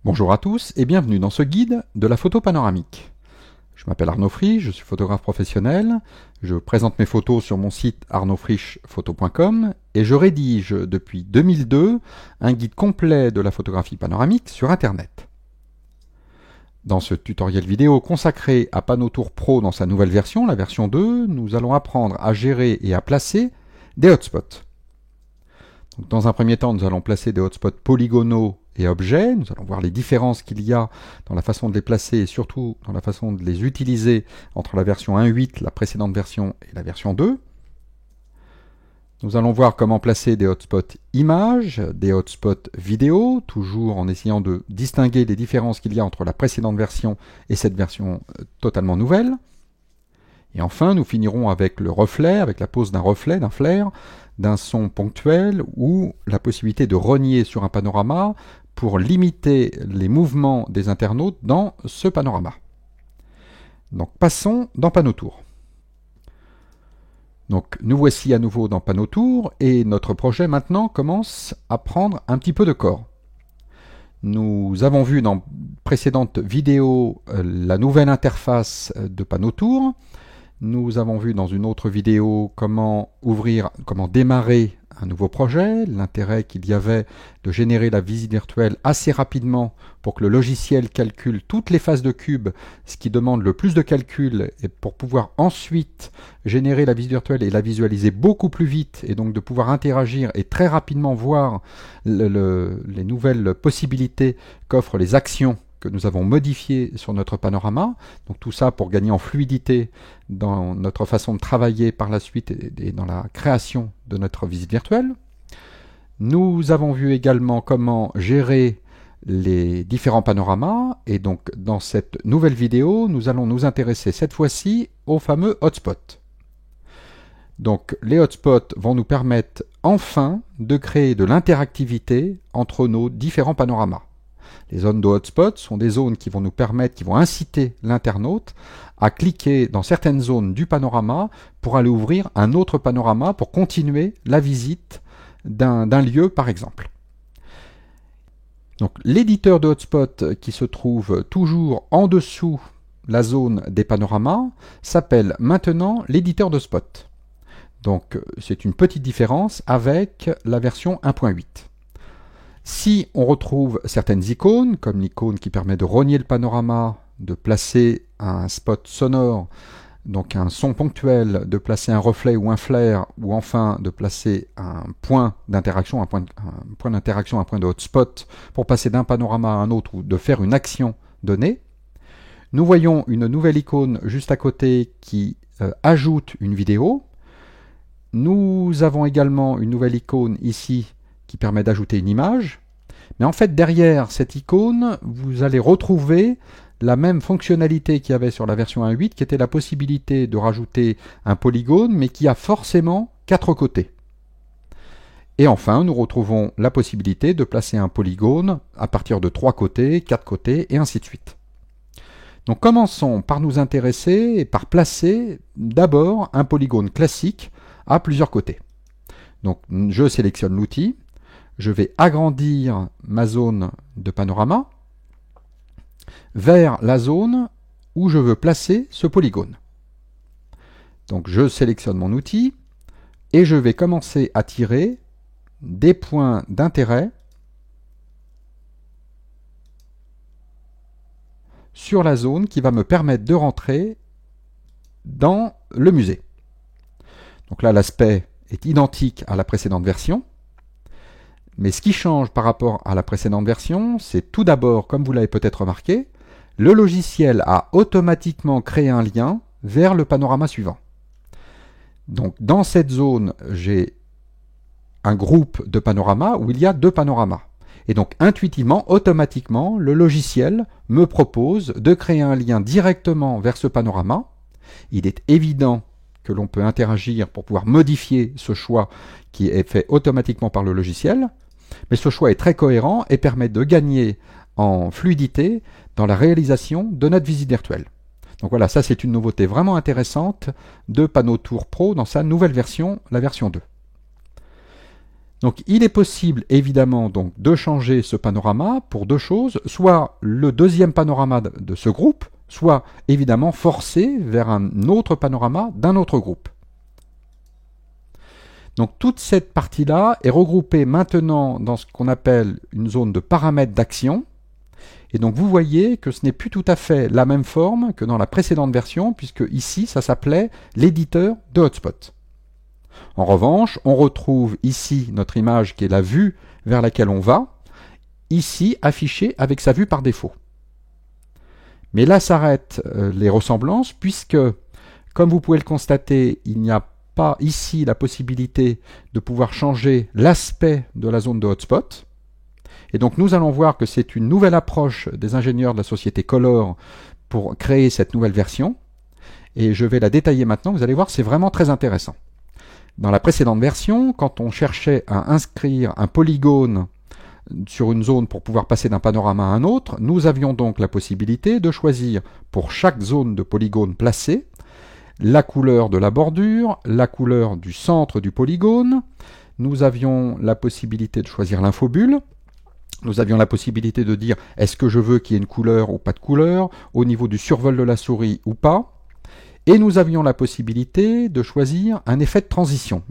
Bonjour à tous et bienvenue dans ce guide de la photo panoramique. Je m'appelle Arnaud Frisch, je suis photographe professionnel, je présente mes photos sur mon site arnaudfrischphoto.com et je rédige depuis 2002 un guide complet de la photographie panoramique sur Internet. Dans ce tutoriel vidéo consacré à Panotour Pro dans sa nouvelle version, la version 2, nous allons apprendre à gérer et à placer des hotspots. Donc, dans un premier temps, nous allons placer des hotspots polygonaux et objets. Nous allons voir les différences qu'il y a dans la façon de les placer et surtout dans la façon de les utiliser entre la version 1.8, la précédente version, et la version 2. Nous allons voir comment placer des hotspots images, des hotspots vidéo, toujours en essayant de distinguer les différences qu'il y a entre la précédente version et cette version totalement nouvelle. Et enfin, nous finirons avec le reflet, avec la pose d'un reflet, d'un flare, d'un son ponctuel ou la possibilité de rogner sur un panorama pour limiter les mouvements des internautes dans ce panorama. Donc passons dans Panotour. Donc nous voici à nouveau dans Panotour et notre projet maintenant commence à prendre un petit peu de corps. Nous avons vu dans précédentes vidéos la nouvelle interface de Panotour. Nous avons vu dans une autre vidéo comment démarrer un nouveau projet, l'intérêt qu'il y avait de générer la visite virtuelle assez rapidement pour que le logiciel calcule toutes les phases de cube, ce qui demande le plus de calcul, et pour pouvoir ensuite générer la visite virtuelle et la visualiser beaucoup plus vite, et donc de pouvoir interagir et très rapidement voir les nouvelles possibilités qu'offrent les actions que nous avons modifiées sur notre panorama. Donc tout ça pour gagner en fluidité dans notre façon de travailler par la suite et dans la création de notre visite virtuelle. Nous avons vu également comment gérer les différents panoramas, et donc dans cette nouvelle vidéo, nous allons nous intéresser cette fois-ci aux fameux hotspots. Donc les hotspots vont nous permettre enfin de créer de l'interactivité entre nos différents panoramas. Les zones de hotspot sont des zones qui vont nous permettre, qui vont inciter l'internaute à cliquer dans certaines zones du panorama pour aller ouvrir un autre panorama pour continuer la visite d'un lieu par exemple. Donc l'éditeur de hotspot qui se trouve toujours en dessous la zone des panoramas s'appelle maintenant l'éditeur de spot. Donc c'est une petite différence avec la version 1.8. Si on retrouve certaines icônes, comme l'icône qui permet de rogner le panorama, de placer un spot sonore, donc un son ponctuel, de placer un reflet ou un flare, ou enfin de placer un point d'interaction, un point de hotspot, pour passer d'un panorama à un autre ou de faire une action donnée, nous voyons une nouvelle icône juste à côté qui ajoute une vidéo. Nous avons également une nouvelle icône ici qui permet d'ajouter une image. Mais en fait, derrière cette icône, vous allez retrouver la même fonctionnalité qu'il y avait sur la version 1.8, qui était la possibilité de rajouter un polygone, mais qui a forcément 4 côtés. Et enfin, nous retrouvons la possibilité de placer un polygone à partir de 3 côtés, 4 côtés, et ainsi de suite. Donc commençons par nous intéresser et par placer d'abord un polygone classique à plusieurs côtés. Donc je sélectionne l'outil, je vais agrandir ma zone de panorama vers la zone où je veux placer ce polygone. Donc je sélectionne mon outil et je vais commencer à tirer des points d'intérêt sur la zone qui va me permettre de rentrer dans le musée. Donc là, l'aspect est identique à la précédente version. Mais ce qui change par rapport à la précédente version, c'est tout d'abord, comme vous l'avez peut-être remarqué, le logiciel a automatiquement créé un lien vers le panorama suivant. Donc dans cette zone, j'ai un groupe de panoramas où il y a 2 panoramas. Et donc intuitivement, automatiquement, le logiciel me propose de créer un lien directement vers ce panorama. Il est évident que l'on peut interagir pour pouvoir modifier ce choix qui est fait automatiquement par le logiciel, mais ce choix est très cohérent et permet de gagner en fluidité dans la réalisation de notre visite virtuelle. Donc voilà, ça c'est une nouveauté vraiment intéressante de Panotour Pro dans sa nouvelle version, la version 2. Donc il est possible évidemment donc de changer ce panorama pour deux choses, soit le deuxième panorama de ce groupe, soit évidemment forcer vers un autre panorama d'un autre groupe. Donc toute cette partie-là est regroupée maintenant dans ce qu'on appelle une zone de paramètres d'action. Et donc vous voyez que ce n'est plus tout à fait la même forme que dans la précédente version, puisque ici ça s'appelait l'éditeur de hotspot. En revanche, on retrouve ici notre image qui est la vue vers laquelle on va, ici affichée avec sa vue par défaut. Mais là s'arrêtent les ressemblances, puisque, comme vous pouvez le constater, il n'y a pas ici la possibilité de pouvoir changer l'aspect de la zone de hotspot. Et donc nous allons voir que c'est une nouvelle approche des ingénieurs de la société Color pour créer cette nouvelle version. Et je vais la détailler maintenant, vous allez voir, c'est vraiment très intéressant. Dans la précédente version, quand on cherchait à inscrire un polygone sur une zone pour pouvoir passer d'un panorama à un autre, nous avions donc la possibilité de choisir pour chaque zone de polygone placée la couleur de la bordure, la couleur du centre du polygone. Nous avions la possibilité de choisir l'infobulle. Nous avions la possibilité de dire est-ce que je veux qu'il y ait une couleur ou pas de couleur, au niveau du survol de la souris ou pas. Et nous avions la possibilité de choisir un effet de transition.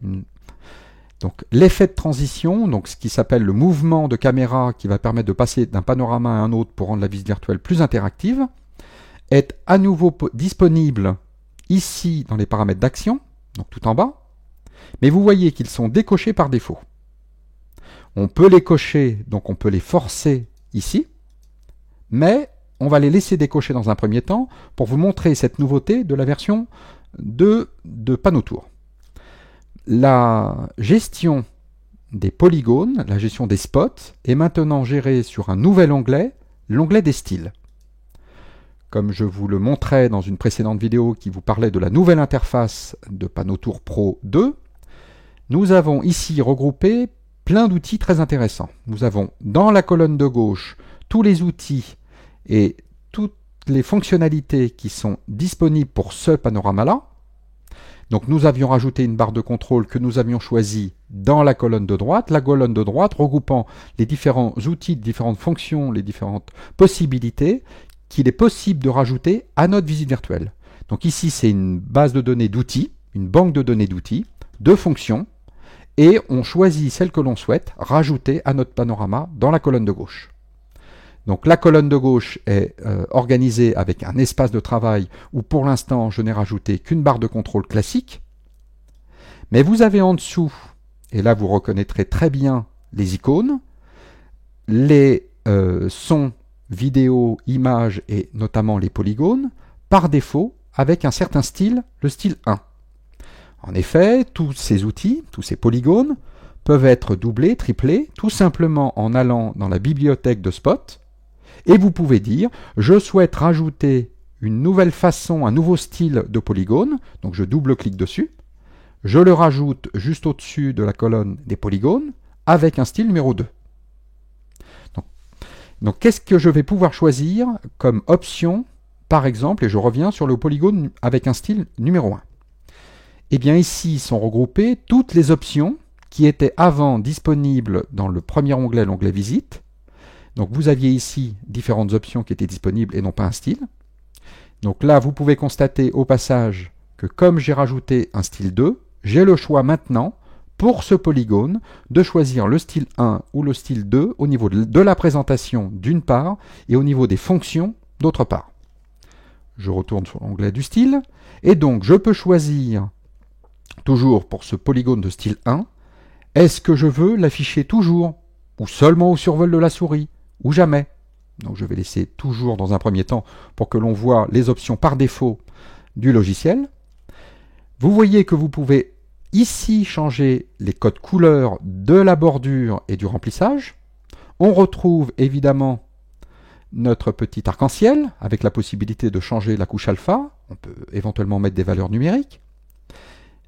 Donc l'effet de transition, donc ce qui s'appelle le mouvement de caméra qui va permettre de passer d'un panorama à un autre pour rendre la visite virtuelle plus interactive, est à nouveau disponible ici dans les paramètres d'action, donc tout en bas, mais vous voyez qu'ils sont décochés par défaut. On peut les cocher, donc on peut les forcer ici, mais on va les laisser décocher dans un premier temps pour vous montrer cette nouveauté de la version de Panotour. La gestion des polygones, la gestion des spots, est maintenant gérée sur un nouvel onglet, l'onglet des styles. Comme je vous le montrais dans une précédente vidéo qui vous parlait de la nouvelle interface de Panotour Pro 2, nous avons ici regroupé plein d'outils très intéressants. Nous avons dans la colonne de gauche tous les outils et toutes les fonctionnalités qui sont disponibles pour ce panorama-là. Donc nous avions rajouté une barre de contrôle que nous avions choisie dans la colonne de droite regroupant les différents outils, les différentes fonctions, les différentes possibilités qu'il est possible de rajouter à notre visite virtuelle. Donc ici c'est une base de données d'outils, une banque de données d'outils, de fonctions, et on choisit celle que l'on souhaite rajouter à notre panorama dans la colonne de gauche. Donc la colonne de gauche est organisée avec un espace de travail où pour l'instant je n'ai rajouté qu'une barre de contrôle classique. Mais vous avez en dessous, et là vous reconnaîtrez très bien les icônes, les sons, vidéos, images et notamment les polygones, par défaut avec un certain style, le style 1. En effet, tous ces outils, tous ces polygones, peuvent être doublés, triplés, tout simplement en allant dans la bibliothèque de Spot, et vous pouvez dire, je souhaite rajouter une nouvelle façon, un nouveau style de polygone, donc je double-clique dessus, je le rajoute juste au-dessus de la colonne des polygones, avec un style numéro 2. Donc qu'est-ce que je vais pouvoir choisir comme option, par exemple, et je reviens sur le polygone avec un style numéro 1. Eh bien ici sont regroupées toutes les options qui étaient avant disponibles dans le premier onglet, l'onglet Visite. Donc vous aviez ici différentes options qui étaient disponibles et non pas un style. Donc là, vous pouvez constater au passage que comme j'ai rajouté un style 2, j'ai le choix maintenant, pour ce polygone, de choisir le style 1 ou le style 2 au niveau de la présentation d'une part et au niveau des fonctions d'autre part. Je retourne sur l'onglet du style et donc je peux choisir toujours pour ce polygone de style 1, est-ce que je veux l'afficher toujours ou seulement au survol de la souris ou jamais. Donc je vais laisser toujours dans un premier temps pour que l'on voit les options par défaut du logiciel. Vous voyez que vous pouvez ici changer les codes couleurs de la bordure et du remplissage. On retrouve évidemment notre petit arc-en-ciel avec la possibilité de changer la couche alpha. On peut éventuellement mettre des valeurs numériques.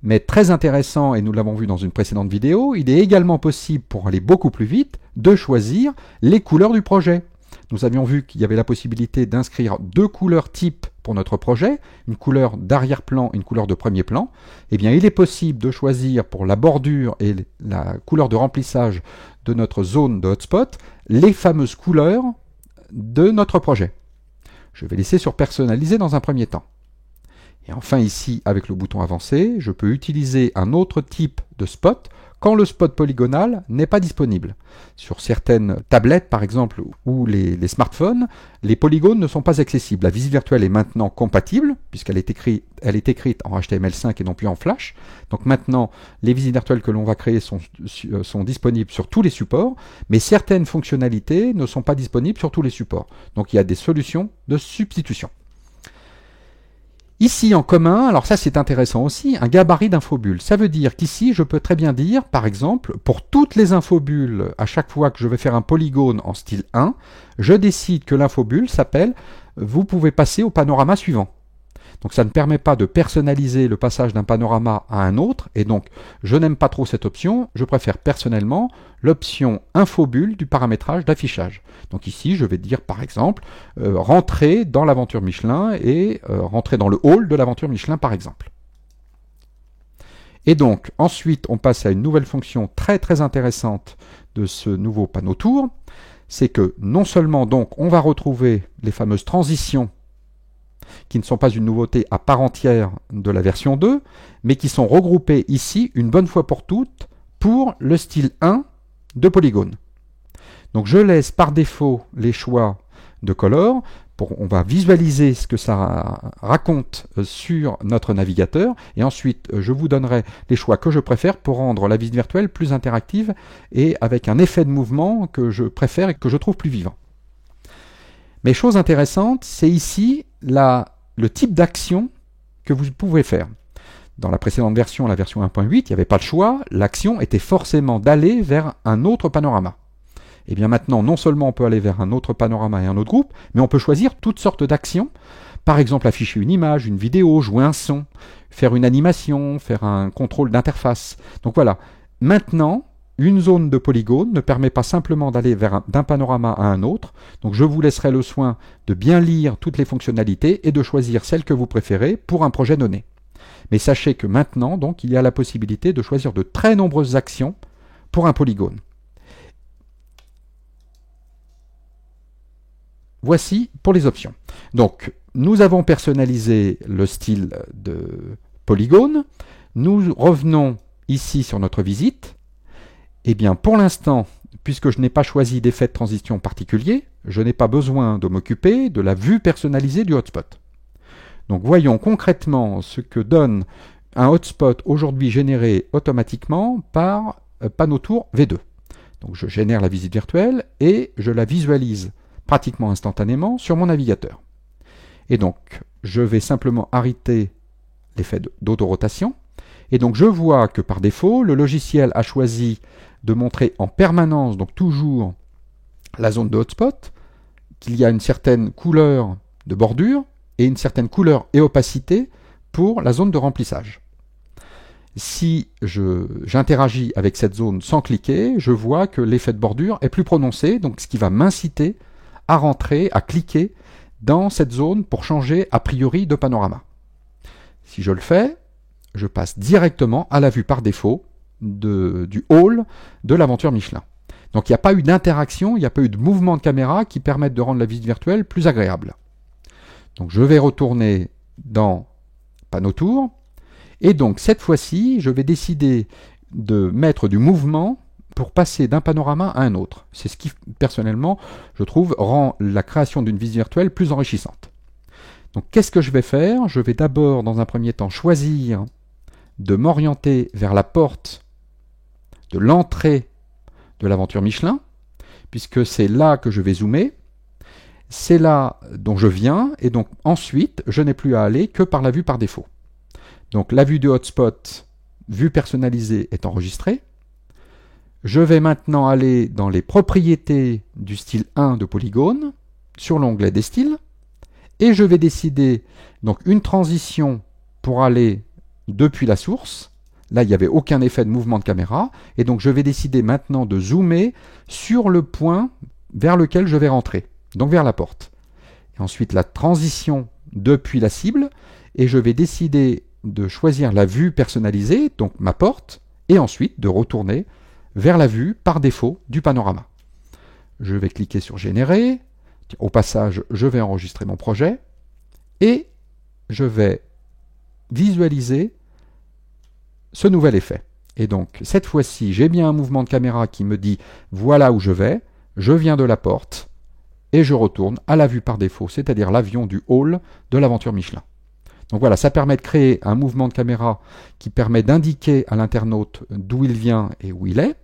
Mais très intéressant, et nous l'avons vu dans une précédente vidéo, il est également possible, pour aller beaucoup plus vite, de choisir les couleurs du projet. Nous avions vu qu'il y avait la possibilité d'inscrire 2 couleurs types pour notre projet, une couleur d'arrière-plan, une couleur de premier plan, eh bien il est possible de choisir pour la bordure et la couleur de remplissage de notre zone de hotspot les fameuses couleurs de notre projet. Je vais laisser sur personnaliser dans un premier temps. Et enfin ici, avec le bouton avancé, je peux utiliser un autre type de spot quand le spot polygonal n'est pas disponible. Sur certaines tablettes, par exemple, ou les smartphones, les polygones ne sont pas accessibles. La visite virtuelle est maintenant compatible, puisqu'elle est écrite en HTML5 et non plus en Flash. Donc maintenant, les visites virtuelles que l'on va créer sont disponibles sur tous les supports, mais certaines fonctionnalités ne sont pas disponibles sur tous les supports. Donc il y a des solutions de substitution. Ici en commun, alors ça c'est intéressant aussi, un gabarit d'infobulles. Ça veut dire qu'ici je peux très bien dire, par exemple, pour toutes les infobulles, à chaque fois que je vais faire un polygone en style 1, je décide que l'infobulle s'appelle « Vous pouvez passer au panorama suivant ». Donc ça ne permet pas de personnaliser le passage d'un panorama à un autre, et donc je n'aime pas trop cette option, je préfère personnellement l'option infobulle du paramétrage d'affichage. Donc ici je vais dire par exemple rentrer dans l'aventure Michelin et rentrer dans le hall de l'aventure Michelin par exemple. Et donc ensuite on passe à une nouvelle fonction très intéressante de ce nouveau panneau tour, c'est que non seulement donc on va retrouver les fameuses transitions qui ne sont pas une nouveauté à part entière de la version 2, mais qui sont regroupées ici, une bonne fois pour toutes, pour le style 1 de polygone. Donc je laisse par défaut les choix de color, on va visualiser ce que ça raconte sur notre navigateur, et ensuite je vous donnerai les choix que je préfère pour rendre la visite virtuelle plus interactive et avec un effet de mouvement que je préfère et que je trouve plus vivant. Mais chose intéressante, c'est ici le type d'action que vous pouvez faire. Dans la précédente version, la version 1.8, il n'y avait pas le choix, l'action était forcément d'aller vers un autre panorama. Et bien maintenant, non seulement on peut aller vers un autre panorama et un autre groupe, mais on peut choisir toutes sortes d'actions. Par exemple, afficher une image, une vidéo, jouer un son, faire une animation, faire un contrôle d'interface. Donc voilà, maintenant, une zone de polygone ne permet pas simplement d'aller d'un panorama à un autre, donc je vous laisserai le soin de bien lire toutes les fonctionnalités et de choisir celle que vous préférez pour un projet donné. Mais sachez que maintenant, donc, il y a la possibilité de choisir de très nombreuses actions pour un polygone. Voici pour les options. Donc, nous avons personnalisé le style de polygone. Nous revenons ici sur notre visite. Eh bien, pour l'instant, puisque je n'ai pas choisi d'effet de transition particulier, je n'ai pas besoin de m'occuper de la vue personnalisée du hotspot. Donc, voyons concrètement ce que donne un hotspot aujourd'hui généré automatiquement par panneau tour V2. Donc, je génère la visite virtuelle et je la visualise pratiquement instantanément sur mon navigateur. Et donc, je vais simplement arrêter l'effet d'autorotation. Et donc, je vois que par défaut, le logiciel a choisi de montrer en permanence, donc toujours, la zone de hotspot, qu'il y a une certaine couleur de bordure et une certaine couleur et opacité pour la zone de remplissage. Si j'interagis avec cette zone sans cliquer, je vois que l'effet de bordure est plus prononcé, donc ce qui va m'inciter à rentrer, à cliquer dans cette zone pour changer a priori de panorama. Si je le fais, je passe directement à la vue par défaut du hall de l'aventure Michelin. Donc il n'y a pas eu d'interaction, il n'y a pas eu de mouvement de caméra qui permettent de rendre la visite virtuelle plus agréable. Donc je vais retourner dans panneau tour, et donc cette fois-ci, je vais décider de mettre du mouvement pour passer d'un panorama à un autre. C'est ce qui, personnellement, je trouve, rend la création d'une visite virtuelle plus enrichissante. Donc qu'est-ce que je vais faire? Je vais d'abord, dans un premier temps, choisir de m'orienter vers la porte de l'entrée de l'aventure Michelin, puisque c'est là que je vais zoomer, c'est là dont je viens, et donc ensuite, je n'ai plus à aller que par la vue par défaut. Donc la vue du hotspot, vue personnalisée, est enregistrée. Je vais maintenant aller dans les propriétés du style 1 de polygone, sur l'onglet des styles, et je vais décider donc une transition pour aller depuis la source. Là, il n'y avait aucun effet de mouvement de caméra, et donc je vais décider maintenant de zoomer sur le point vers lequel je vais rentrer, donc vers la porte. Et ensuite, la transition depuis la cible et je vais décider de choisir la vue personnalisée, donc ma porte, et ensuite de retourner vers la vue par défaut du panorama. Je vais cliquer sur Générer. Au passage, je vais enregistrer mon projet et je vais visualiser ce nouvel effet. Et donc, cette fois-ci, j'ai bien un mouvement de caméra qui me dit voilà où je vais, je viens de la porte et je retourne à la vue par défaut, c'est-à-dire l'avion du hall de l'aventure Michelin. Donc voilà, ça permet de créer un mouvement de caméra qui permet d'indiquer à l'internaute d'où il vient et où il est.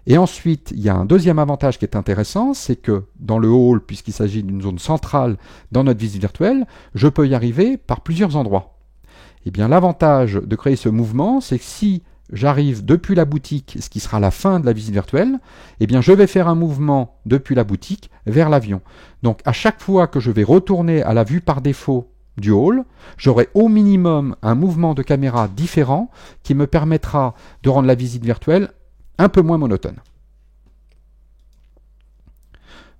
Et ensuite, il y a un deuxième avantage qui est intéressant, c'est que dans le hall, puisqu'il s'agit d'une zone centrale dans notre visite virtuelle, je peux y arriver par plusieurs endroits. Et bien l'avantage de créer ce mouvement, c'est que si j'arrive depuis la boutique, ce qui sera la fin de la visite virtuelle, eh bien je vais faire un mouvement depuis la boutique vers l'avion. Donc à chaque fois que je vais retourner à la vue par défaut du hall, j'aurai au minimum un mouvement de caméra différent qui me permettra de rendre la visite virtuelle un peu moins monotone.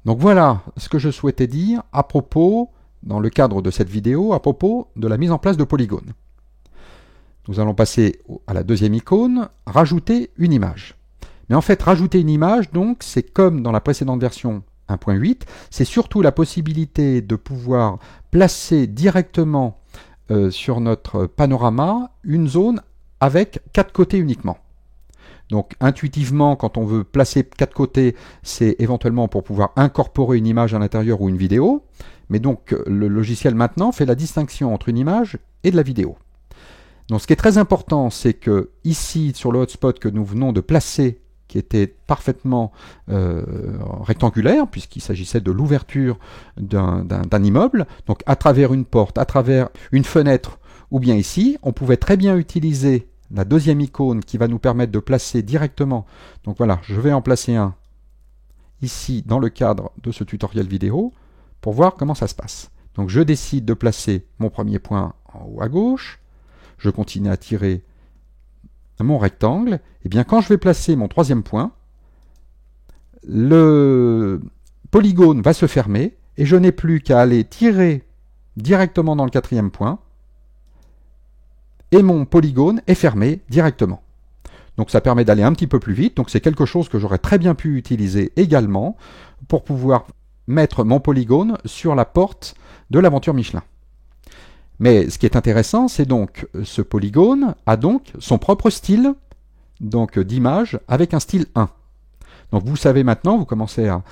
Donc voilà ce que je souhaitais dire à propos, dans le cadre de cette vidéo, à propos de la mise en place de polygones. Nous allons passer à la deuxième icône, rajouter une image. Mais en fait, rajouter une image, donc, c'est comme dans la précédente version 1.8, c'est surtout la possibilité de pouvoir placer directement sur notre panorama une zone avec 4 côtés uniquement. Donc intuitivement, quand on veut placer 4 côtés, c'est éventuellement pour pouvoir incorporer une image à l'intérieur ou une vidéo. Mais donc le logiciel maintenant fait la distinction entre une image et de la vidéo. Donc ce qui est très important, c'est que ici, sur le hotspot que nous venons de placer, qui était parfaitement rectangulaire, puisqu'il s'agissait de l'ouverture d'un immeuble, donc à travers une porte, à travers une fenêtre, ou bien ici, on pouvait très bien utiliser la deuxième icône qui va nous permettre de placer directement. Donc voilà, je vais en placer un ici dans le cadre de ce tutoriel vidéo pour voir comment ça se passe. Donc je décide de placer mon premier point en haut à gauche, je continue à tirer mon rectangle, et bien quand je vais placer mon troisième point, le polygone va se fermer et je n'ai plus qu'à aller tirer directement dans le quatrième point et mon polygone est fermé directement. Donc ça permet d'aller un petit peu plus vite, donc c'est quelque chose que j'aurais très bien pu utiliser également pour pouvoir mettre mon polygone sur la porte de l'aventure Michelin. Mais ce qui est intéressant, c'est donc ce polygone a donc son propre style donc d'image avec un style 1. Donc vous savez maintenant, vous commencez à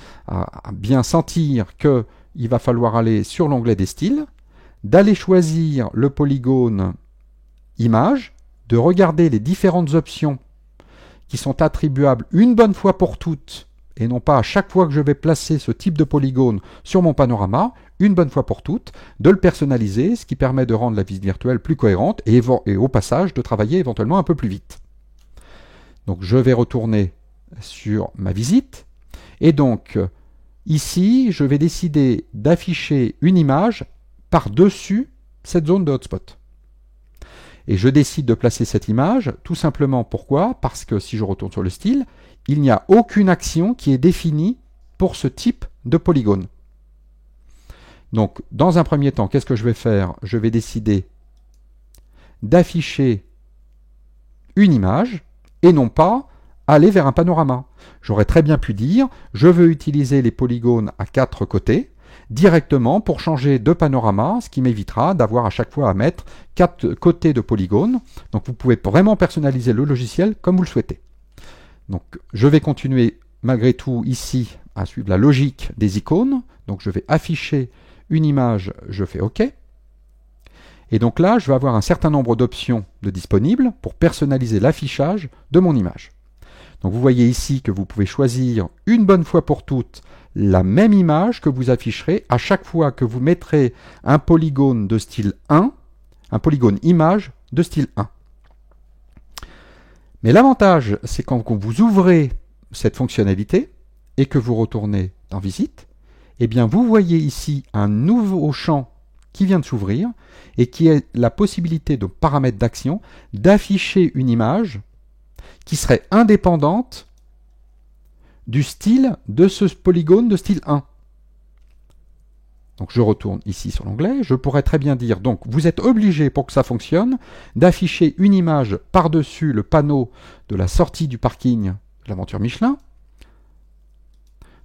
bien sentir qu'il va falloir aller sur l'onglet des styles, d'aller choisir le polygone image, de regarder les différentes options qui sont attribuables une bonne fois pour toutes, et non pas à chaque fois que je vais placer ce type de polygone sur mon panorama, une bonne fois pour toutes, de le personnaliser, ce qui permet de rendre la visite virtuelle plus cohérente et au passage de travailler éventuellement un peu plus vite. Donc je vais retourner sur ma visite, et donc ici je vais décider d'afficher une image par-dessus cette zone de hotspot. Et je décide de placer cette image, tout simplement pourquoi? Parce que si je retourne sur le style, il n'y a aucune action qui est définie pour ce type de polygone. Donc, dans un premier temps, qu'est-ce que je vais faire? Je vais décider d'afficher une image et non pas aller vers un panorama. J'aurais très bien pu dire, je veux utiliser les polygones à 4 côtés, directement pour changer de panorama, ce qui m'évitera d'avoir à chaque fois à mettre 4 côtés de polygones. Donc vous pouvez vraiment personnaliser le logiciel comme vous le souhaitez. Donc je vais continuer malgré tout ici à suivre la logique des icônes. Donc je vais afficher une image, je fais OK. Et donc là, je vais avoir un certain nombre d'options de disponibles pour personnaliser l'affichage de mon image. Donc vous voyez ici que vous pouvez choisir une bonne fois pour toutes la même image que vous afficherez à chaque fois que vous mettrez un polygone de style 1, un polygone image de style 1. Mais l'avantage, c'est quand vous ouvrez cette fonctionnalité et que vous retournez dans Visite, eh bien vous voyez ici un nouveau champ qui vient de s'ouvrir et qui est la possibilité de paramètres d'action d'afficher une image qui serait indépendante du style de ce polygone de style 1. Donc je retourne ici sur l'onglet. Je pourrais très bien dire, donc vous êtes obligé pour que ça fonctionne d'afficher une image par-dessus le panneau de la sortie du parking de l'aventure Michelin.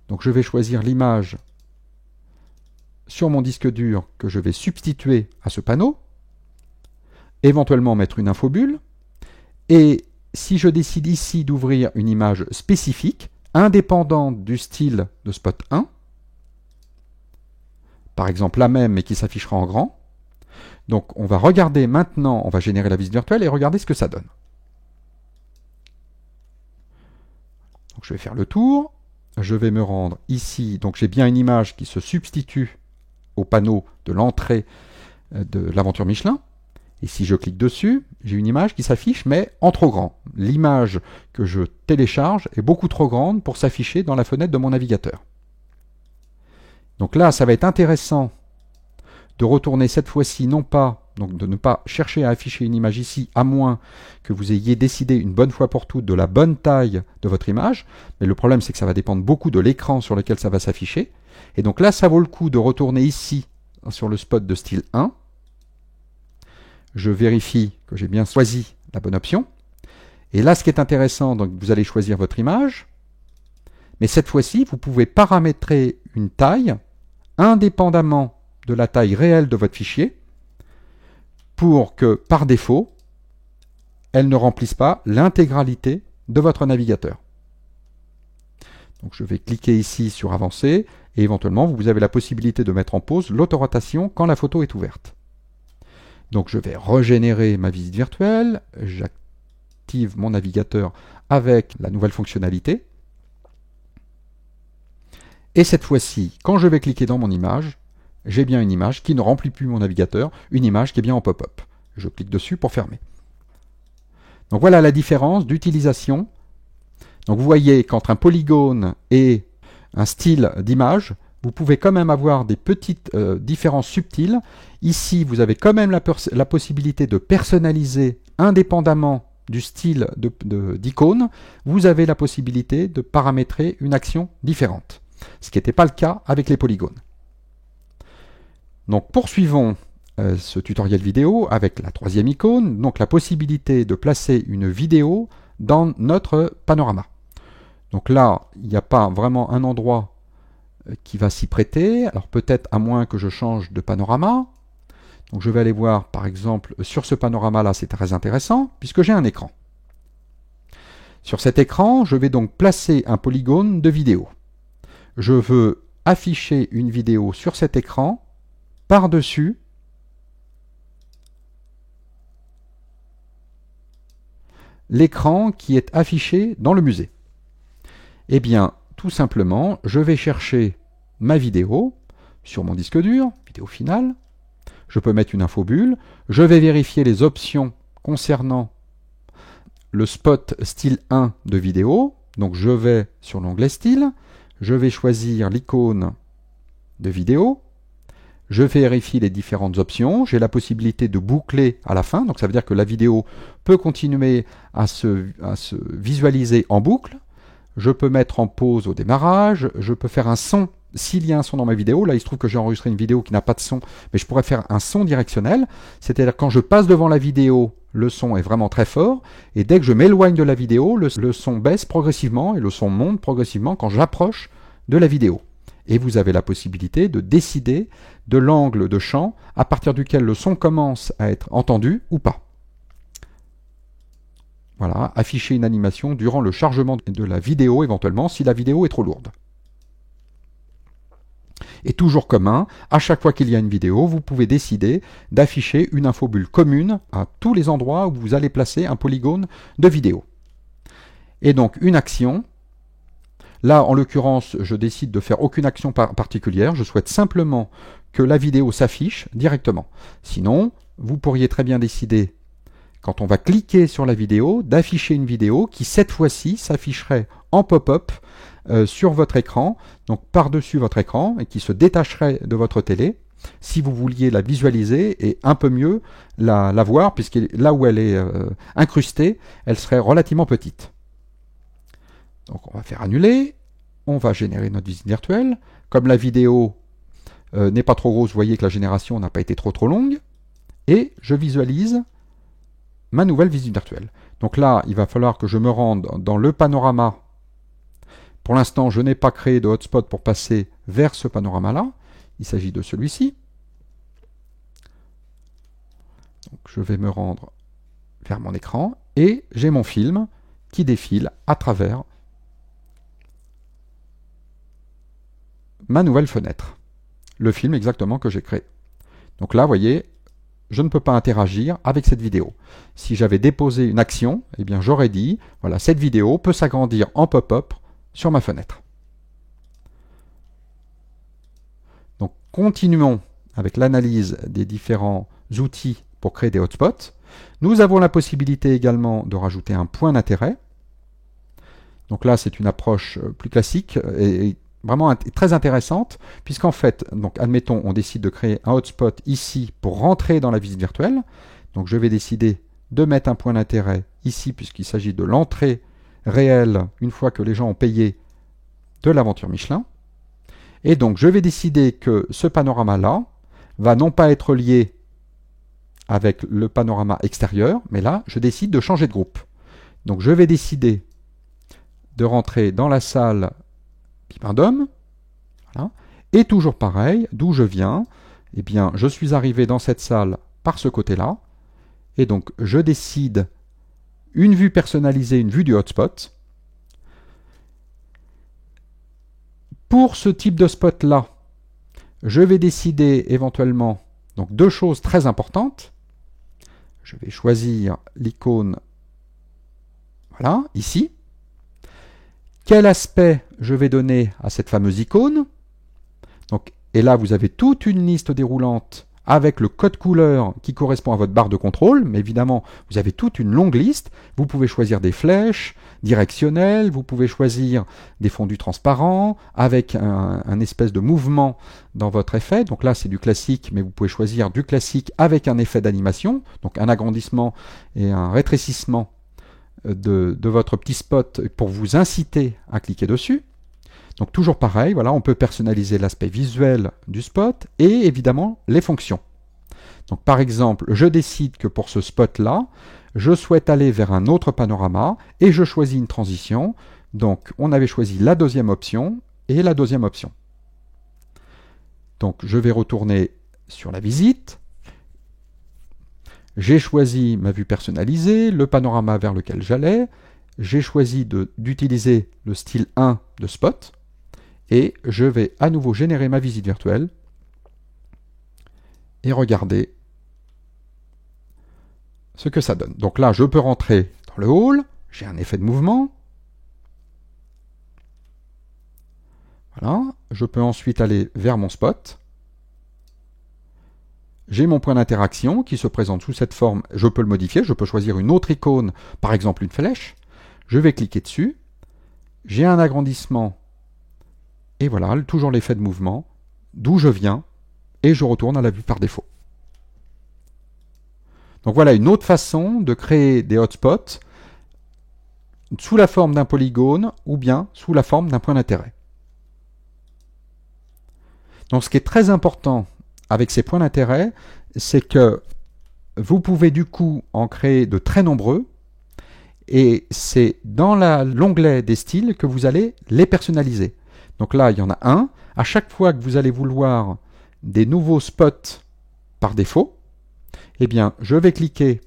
Donc je vais choisir l'image sur mon disque dur que je vais substituer à ce panneau, éventuellement mettre une infobulle, et si je décide ici d'ouvrir une image spécifique, indépendante du style de Spot 1, par exemple la même mais qui s'affichera en grand, donc on va regarder maintenant, on va générer la visite virtuelle et regarder ce que ça donne. Donc je vais faire le tour, je vais me rendre ici, donc j'ai bien une image qui se substitue au panneau de l'entrée de l'aventure Michelin. Et si je clique dessus, j'ai une image qui s'affiche, mais en trop grand. L'image que je télécharge est beaucoup trop grande pour s'afficher dans la fenêtre de mon navigateur. Donc là, ça va être intéressant de retourner cette fois-ci, non pas, donc de ne pas chercher à afficher une image ici, à moins que vous ayez décidé une bonne fois pour toutes de la bonne taille de votre image. Mais le problème, c'est que ça va dépendre beaucoup de l'écran sur lequel ça va s'afficher. Et donc là, ça vaut le coup de retourner ici, sur le spot de style 1. Je vérifie que j'ai bien choisi la bonne option. Et là, ce qui est intéressant, donc vous allez choisir votre image. Mais cette fois-ci, vous pouvez paramétrer une taille indépendamment de la taille réelle de votre fichier pour que, par défaut, elle ne remplisse pas l'intégralité de votre navigateur. Donc je vais cliquer ici sur Avancer et éventuellement, vous avez la possibilité de mettre en pause l'autorotation quand la photo est ouverte. Donc je vais régénérer ma visite virtuelle, j'active mon navigateur avec la nouvelle fonctionnalité. Et cette fois-ci, quand je vais cliquer dans mon image, j'ai bien une image qui ne remplit plus mon navigateur, une image qui est bien en pop-up. Je clique dessus pour fermer. Donc voilà la différence d'utilisation. Donc vous voyez qu'entre un polygone et un style d'image, vous pouvez quand même avoir des petites différences subtiles. Ici, vous avez quand même la possibilité de personnaliser indépendamment du style d'icône. Vous avez la possibilité de paramétrer une action différente, ce qui n'était pas le cas avec les polygones. Donc poursuivons ce tutoriel vidéo avec la troisième icône, donc la possibilité de placer une vidéo dans notre panorama. Donc là, il n'y a pas vraiment un endroit qui va s'y prêter, alors peut-être à moins que je change de panorama. Donc je vais aller voir par exemple sur ce panorama là, c'est très intéressant puisque j'ai un écran. Sur cet écran, je vais donc placer un polygone de vidéo. Je veux afficher une vidéo sur cet écran par-dessus l'écran qui est affiché dans le musée. Eh bien, tout simplement, je vais chercher ma vidéo sur mon disque dur, vidéo finale. Je peux mettre une infobulle. Je vais vérifier les options concernant le spot style 1 de vidéo. Donc je vais sur l'onglet style. Je vais choisir l'icône de vidéo. Je vérifie les différentes options. J'ai la possibilité de boucler à la fin. Donc ça veut dire que la vidéo peut continuer à se visualiser en boucle. Je peux mettre en pause au démarrage, je peux faire un son, s'il y a un son dans ma vidéo, là il se trouve que j'ai enregistré une vidéo qui n'a pas de son, mais je pourrais faire un son directionnel, c'est-à-dire quand je passe devant la vidéo, le son est vraiment très fort, et dès que je m'éloigne de la vidéo, le son baisse progressivement, et le son monte progressivement quand j'approche de la vidéo. Et vous avez la possibilité de décider de l'angle de champ à partir duquel le son commence à être entendu ou pas. Voilà, afficher une animation durant le chargement de la vidéo éventuellement si la vidéo est trop lourde. Et toujours commun, à chaque fois qu'il y a une vidéo, vous pouvez décider d'afficher une infobulle commune à tous les endroits où vous allez placer un polygone de vidéo. Et donc une action, là en l'occurrence je décide de faire aucune action particulière, je souhaite simplement que la vidéo s'affiche directement. Sinon, vous pourriez très bien décider quand on va cliquer sur la vidéo, d'afficher une vidéo qui, cette fois-ci, s'afficherait en pop-up sur votre écran, donc par-dessus votre écran, et qui se détacherait de votre télé, si vous vouliez la visualiser et un peu mieux la voir, puisque là où elle est incrustée, elle serait relativement petite. Donc on va faire annuler, on va générer notre visite virtuelle. Comme la vidéo n'est pas trop grosse, vous voyez que la génération n'a pas été trop longue, et je visualise ma nouvelle visite virtuelle. Donc là, il va falloir que je me rende dans le panorama. Pour l'instant, je n'ai pas créé de hotspot pour passer vers ce panorama-là. Il s'agit de celui-ci. Donc je vais me rendre vers mon écran et j'ai mon film qui défile à travers ma nouvelle fenêtre. Le film exactement que j'ai créé. Donc là, vous voyez, je ne peux pas interagir avec cette vidéo. Si j'avais déposé une action, eh bien j'aurais dit, voilà, cette vidéo peut s'agrandir en pop-up sur ma fenêtre. Donc continuons avec l'analyse des différents outils pour créer des hotspots. Nous avons la possibilité également de rajouter un point d'intérêt. Donc là, c'est une approche plus classique et vraiment très intéressante, puisqu'en fait, donc admettons, on décide de créer un hotspot ici pour rentrer dans la visite virtuelle. Donc je vais décider de mettre un point d'intérêt ici, puisqu'il s'agit de l'entrée réelle une fois que les gens ont payé de l'aventure Michelin. Et donc je vais décider que ce panorama-là va non pas être lié avec le panorama extérieur, mais là, je décide de changer de groupe. Donc je vais décider de rentrer dans la salle Pipindome, voilà. Et toujours pareil, d'où je viens, eh bien, je suis arrivé dans cette salle par ce côté-là, et donc je décide une vue personnalisée, une vue du hotspot. Pour ce type de spot-là, je vais décider éventuellement donc deux choses très importantes. Je vais choisir l'icône, voilà, ici. Quel aspect je vais donner à cette fameuse icône? Donc, et là, vous avez toute une liste déroulante avec le code couleur qui correspond à votre barre de contrôle, mais évidemment, vous avez toute une longue liste. Vous pouvez choisir des flèches directionnelles, vous pouvez choisir des fondus transparents avec un espèce de mouvement dans votre effet. Donc là, c'est du classique, mais vous pouvez choisir du classique avec un effet d'animation, donc un agrandissement et un rétrécissement de votre petit spot pour vous inciter à cliquer dessus. Donc toujours pareil, voilà, on peut personnaliser l'aspect visuel du spot et évidemment les fonctions. Donc par exemple, je décide que pour ce spot-là, je souhaite aller vers un autre panorama et je choisis une transition. Donc on avait choisi la deuxième option et la deuxième option. Donc je vais retourner sur la visite. J'ai choisi ma vue personnalisée, le panorama vers lequel j'allais. J'ai choisi d'utiliser le style 1 de spot. Et je vais à nouveau générer ma visite virtuelle. Et regarder ce que ça donne. Donc là, je peux rentrer dans le hall. J'ai un effet de mouvement. Voilà. Je peux ensuite aller vers mon spot. J'ai mon point d'interaction qui se présente sous cette forme. Je peux le modifier. Je peux choisir une autre icône, par exemple une flèche. Je vais cliquer dessus. J'ai un agrandissement. Et voilà, toujours l'effet de mouvement. D'où je viens. Et je retourne à la vue par défaut. Donc voilà une autre façon de créer des hotspots sous la forme d'un polygone ou bien sous la forme d'un point d'intérêt. Donc ce qui est très important avec ces points d'intérêt, c'est que vous pouvez du coup en créer de très nombreux et c'est dans l'onglet des styles que vous allez les personnaliser. Donc là, il y en a un. À chaque fois que vous allez vouloir des nouveaux spots par défaut, eh bien, je vais cliquer,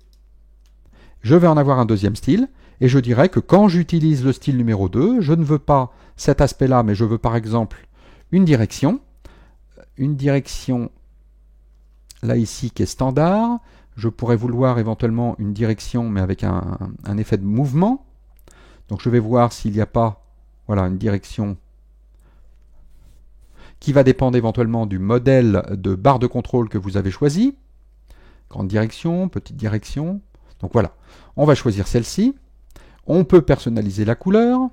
je vais en avoir un deuxième style, et je dirais que quand j'utilise le style numéro 2, je ne veux pas cet aspect-là, mais je veux par exemple une direction là ici qui est standard. Je pourrais vouloir éventuellement une direction, mais avec un effet de mouvement. Donc je vais voir s'il n'y a pas voilà, une direction qui va dépendre éventuellement du modèle de barre de contrôle que vous avez choisi. Grande direction, petite direction. Donc voilà, on va choisir celle-ci. On peut personnaliser la couleur.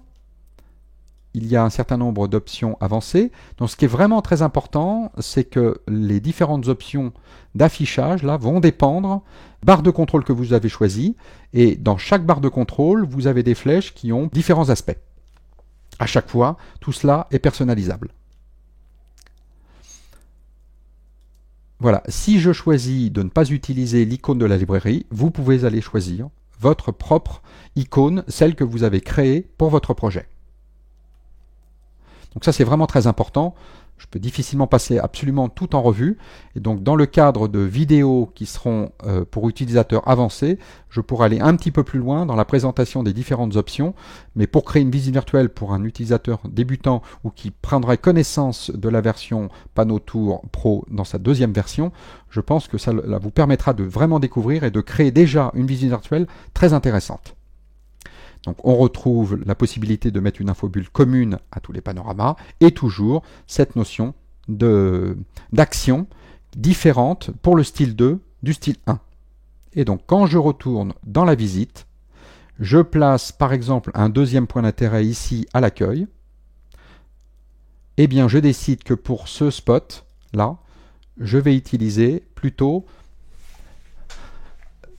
Il y a un certain nombre d'options avancées. Donc ce qui est vraiment très important, c'est que les différentes options d'affichage là vont dépendre barre de contrôle que vous avez choisie. Et dans chaque barre de contrôle, vous avez des flèches qui ont différents aspects. À chaque fois, tout cela est personnalisable. voilà, si je choisis de ne pas utiliser l'icône de la librairie, vous pouvez aller choisir votre propre icône, celle que vous avez créée pour votre projet. Donc ça, c'est vraiment très important. Je peux difficilement passer absolument tout en revue. Et donc, dans le cadre de vidéos qui seront pour utilisateurs avancés, je pourrai aller un petit peu plus loin dans la présentation des différentes options. Mais pour créer une visite virtuelle pour un utilisateur débutant ou qui prendrait connaissance de la version PanoTour Pro dans sa deuxième version, je pense que ça vous permettra de vraiment découvrir et de créer déjà une visite virtuelle très intéressante. Donc on retrouve la possibilité de mettre une infobulle commune à tous les panoramas et toujours cette notion d'action différente pour le style 2 du style 1. Et donc quand je retourne dans la visite, je place par exemple un deuxième point d'intérêt ici à l'accueil. Eh bien je décide que pour ce spot là, je vais utiliser plutôt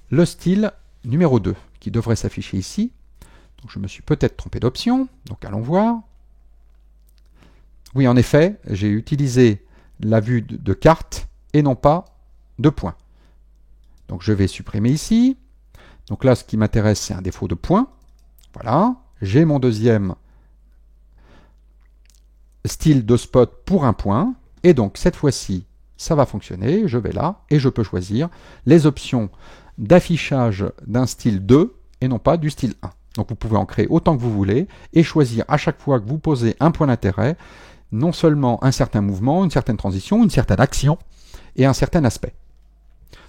le style numéro 2 qui devrait s'afficher ici. Donc je me suis peut-être trompé d'option, donc allons voir. Oui, en effet, j'ai utilisé la vue de carte et non pas de point. Donc je vais supprimer ici. Donc là, ce qui m'intéresse, c'est un défaut de point. Voilà, j'ai mon deuxième style de spot pour un point. Et donc cette fois-ci, ça va fonctionner. Je vais là et je peux choisir les options d'affichage d'un style 2 et non pas du style 1. Donc vous pouvez en créer autant que vous voulez et choisir à chaque fois que vous posez un point d'intérêt, non seulement un certain mouvement, une certaine transition, une certaine action et un certain aspect.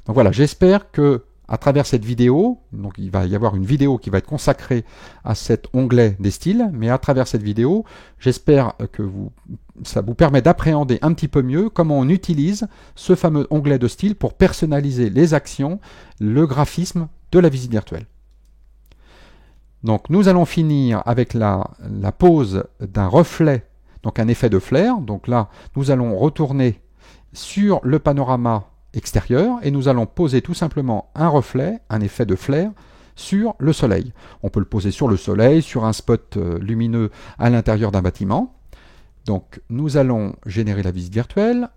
Donc voilà, j'espère que à travers cette vidéo, donc il va y avoir une vidéo qui va être consacrée à cet onglet des styles, mais à travers cette vidéo, j'espère que ça vous permet d'appréhender un petit peu mieux comment on utilise ce fameux onglet de style pour personnaliser les actions, le graphisme de la visite virtuelle. Donc nous allons finir avec la pose d'un reflet, donc un effet de flair. Donc là, nous allons retourner sur le panorama extérieur et nous allons poser tout simplement un reflet, un effet de flair sur le soleil. On peut le poser sur le soleil, sur un spot lumineux à l'intérieur d'un bâtiment. Donc nous allons générer la visite virtuelle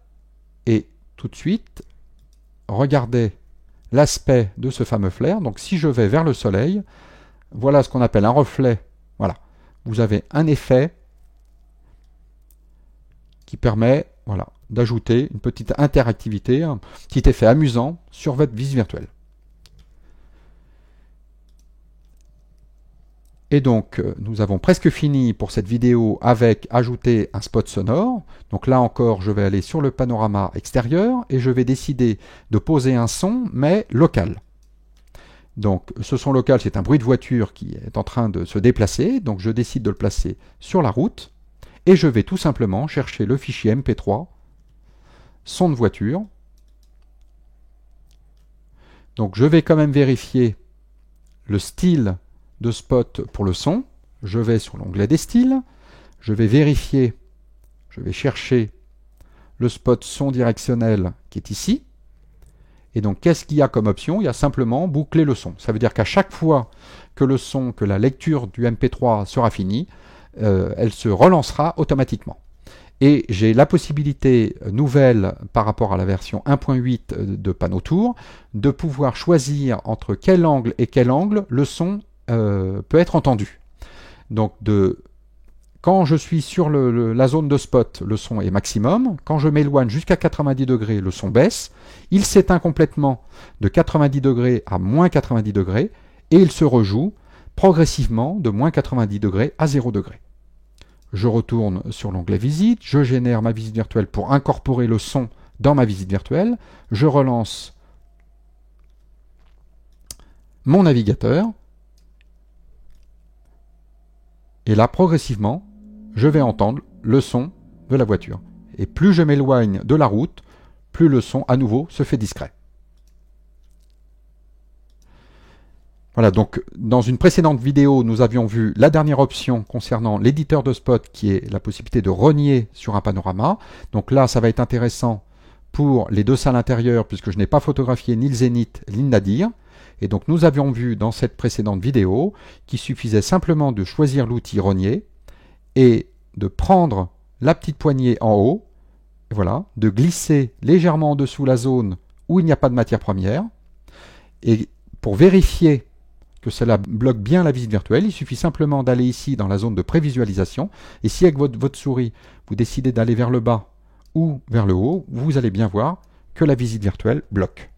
et tout de suite, regardez l'aspect de ce fameux flair. Donc si je vais vers le soleil, voilà ce qu'on appelle un reflet. Voilà. Vous avez un effet qui permet d'ajouter une petite interactivité, un petit effet amusant sur votre visite virtuelle. Et donc, nous avons presque fini pour cette vidéo avec ajouter un spot sonore. Donc là encore, je vais aller sur le panorama extérieur et je vais décider de poser un son, mais local. Donc ce son local, c'est un bruit de voiture qui est en train de se déplacer. Donc je décide de le placer sur la route. Et je vais tout simplement chercher le fichier MP3, son de voiture. Donc je vais quand même vérifier le style de spot pour le son. Je vais sur l'onglet des styles. Je vais vérifier, je vais chercher le spot son directionnel qui est ici. Et donc, qu'est-ce qu'il y a comme option? Il y a simplement boucler le son. Ça veut dire qu'à chaque fois que la lecture du MP3 sera finie, elle se relancera automatiquement. Et j'ai la possibilité nouvelle par rapport à la version 1.8 de PanoTour de pouvoir choisir entre quel angle et quel angle le son peut être entendu. Donc quand je suis sur la zone de spot, le son est maximum. Quand je m'éloigne jusqu'à 90 degrés, le son baisse. Il s'éteint complètement de 90 degrés à moins 90 degrés et il se rejoue progressivement de moins 90 degrés à 0 degrés. Je retourne sur l'onglet visite, je génère ma visite virtuelle pour incorporer le son dans ma visite virtuelle. Je relance mon navigateur et là, progressivement, je vais entendre le son de la voiture. Et plus je m'éloigne de la route, plus le son, à nouveau, se fait discret. Voilà, donc dans une précédente vidéo, nous avions vu la dernière option concernant l'éditeur de spot, qui est la possibilité de rogner sur un panorama. Donc là, ça va être intéressant pour les deux salles intérieures, puisque je n'ai pas photographié ni le zénith, ni le nadir. Et donc nous avions vu dans cette précédente vidéo qu'il suffisait simplement de choisir l'outil rogner, et de prendre la petite poignée en haut voilà, de glisser légèrement en dessous la zone où il n'y a pas de matière première. Et pour vérifier que cela bloque bien la visite virtuelle, il suffit simplement d'aller ici dans la zone de prévisualisation. Et si avec votre souris, vous décidez d'aller vers le bas ou vers le haut, vous allez bien voir que la visite virtuelle bloque.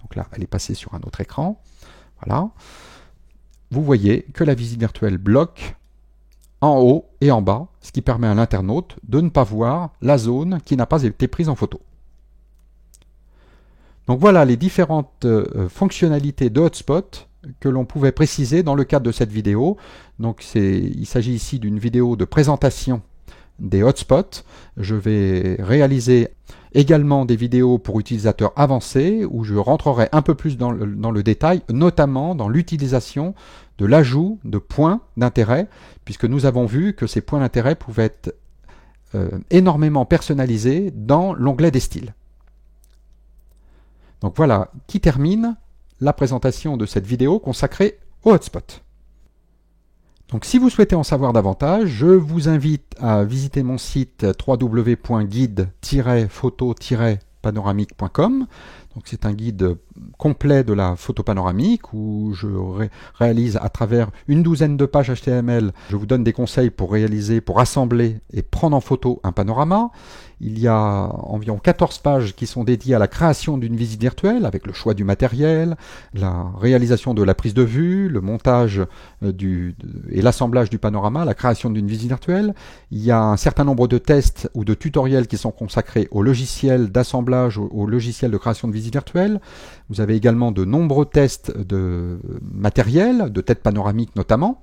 Donc là, elle est passée sur un autre écran. Voilà. Vous voyez que la visite virtuelle bloque en haut et en bas, ce qui permet à l'internaute de ne pas voir la zone qui n'a pas été prise en photo. Donc voilà les différentes fonctionnalités de Hotspot que l'on pouvait préciser dans le cadre de cette vidéo. Donc il s'agit ici d'une vidéo de présentation des hotspots. Je vais réaliser également des vidéos pour utilisateurs avancés où je rentrerai un peu plus dans le détail, notamment dans l'utilisation de l'ajout de points d'intérêt, puisque nous avons vu que ces points d'intérêt pouvaient être énormément personnalisés dans l'onglet des styles. Donc voilà qui termine la présentation de cette vidéo consacrée au hotspot. Donc si vous souhaitez en savoir davantage, je vous invite à visiter mon site www.guide-photo-panoramique.com. Donc c'est un guide complet de la photo panoramique où je réalise à travers une douzaine de pages HTML, je vous donne des conseils pour réaliser, pour assembler et prendre en photo un panorama. Il y a environ 14 pages qui sont dédiées à la création d'une visite virtuelle avec le choix du matériel, la réalisation de la prise de vue, le montage et l'assemblage du panorama, la création d'une visite virtuelle. Il y a un certain nombre de tests ou de tutoriels qui sont consacrés au logiciel d'assemblage, au logiciel de création de visite virtuelle. Vous avez également de nombreux tests de matériel, de têtes panoramiques notamment.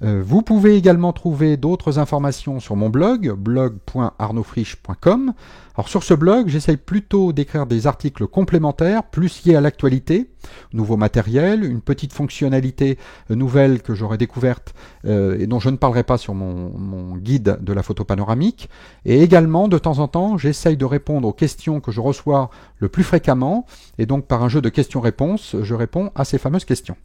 Vous pouvez également trouver d'autres informations sur mon blog, blog.arnaudfriche.com. Alors sur ce blog, j'essaye plutôt d'écrire des articles complémentaires, plus liés à l'actualité, nouveau matériel, une petite fonctionnalité nouvelle que j'aurai découverte et dont je ne parlerai pas sur mon guide de la photo panoramique. Et également, de temps en temps, j'essaye de répondre aux questions que je reçois le plus fréquemment. Et donc par un jeu de questions-réponses, je réponds à ces fameuses questions.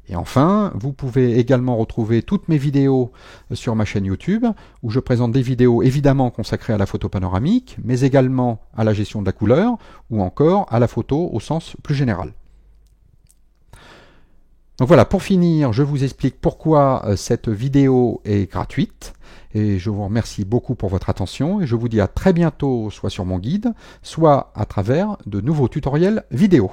Et enfin, vous pouvez également retrouver toutes mes vidéos sur ma chaîne YouTube, où je présente des vidéos évidemment consacrées à la photo panoramique, mais également à la gestion de la couleur, ou encore à la photo au sens plus général. Donc voilà, pour finir, je vous explique pourquoi cette vidéo est gratuite, et je vous remercie beaucoup pour votre attention, et je vous dis à très bientôt, soit sur mon guide, soit à travers de nouveaux tutoriels vidéo.